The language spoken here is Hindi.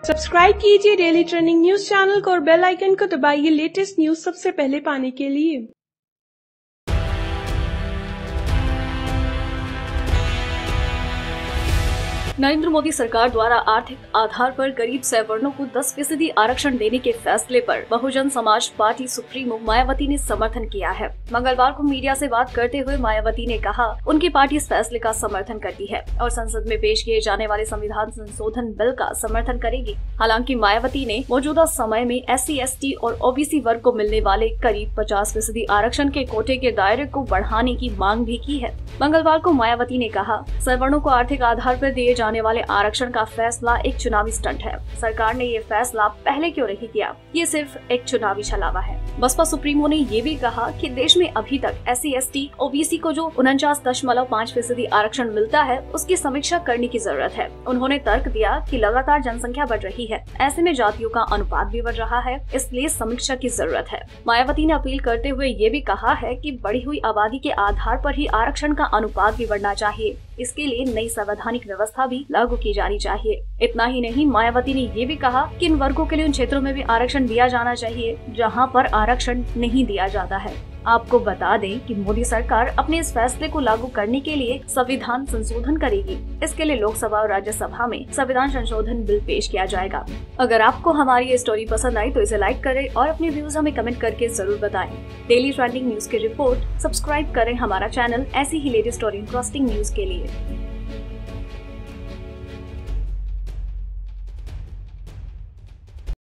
सब्सक्राइब कीजिए डेली ट्रेंडिंग न्यूज चैनल को और बेल आइकन को दबाइए लेटेस्ट न्यूज सबसे पहले पाने के लिए। नरेंद्र मोदी सरकार द्वारा आर्थिक आधार पर गरीब सवर्णों को 10% आरक्षण देने के फैसले पर बहुजन समाज पार्टी सुप्रीमो मायावती ने समर्थन किया है। मंगलवार को मीडिया से बात करते हुए मायावती ने कहा, उनकी पार्टी इस फैसले का समर्थन करती है और संसद में पेश किए जाने वाले संविधान संशोधन बिल का समर्थन करेगी। हालांकि मायावती ने मौजूदा समय में SC, ST और OBC वर्ग को मिलने वाले करीब 50% आरक्षण के कोटे के दायरे को बढ़ाने की मांग भी की है। मंगलवार को मायावती ने कहा, सवर्णों को आर्थिक आधार पर दिए जाने वाले आरक्षण का फैसला एक चुनावी स्टंट है। सरकार ने ये फैसला पहले क्यों नहीं किया? ये सिर्फ एक चुनावी छलावा है। बसपा सुप्रीमो ने ये भी कहा कि देश में अभी तक SC, ST, OBC को जो 49.5% आरक्षण मिलता है, उसकी समीक्षा करने की जरूरत है। उन्होंने तर्क दिया कि लगातार जनसंख्या बढ़ रही है, ऐसे में जातियों का अनुपात भी बढ़ रहा है, इसलिए समीक्षा की जरूरत है। मायावती ने अपील करते हुए ये भी कहा है कि बढ़ी हुई आबादी के आधार पर ही आरक्षण का अनुपात भी बढ़ना चाहिए। इसके लिए नई संवैधानिक व्यवस्था भी लागू की जानी चाहिए। इतना ही नहीं, मायावती ने ये भी कहा कि इन वर्गों के लिए उन क्षेत्रों में भी आरक्षण दिया जाना चाहिए जहां पर आरक्षण नहीं दिया जाता है। आपको बता दें कि मोदी सरकार अपने इस फैसले को लागू करने के लिए संविधान संशोधन करेगी। इसके लिए लोकसभा और राज्यसभा में संविधान संशोधन बिल पेश किया जाएगा। अगर आपको हमारी ये स्टोरी पसंद आई तो इसे लाइक करें और अपने व्यूज हमें कमेंट करके जरूर बताएं। डेली ट्रेंडिंग न्यूज की रिपोर्ट सब्सक्राइब करें हमारा चैनल ऐसी ही लेटेस्ट और इंटरेस्टिंग न्यूज के लिए।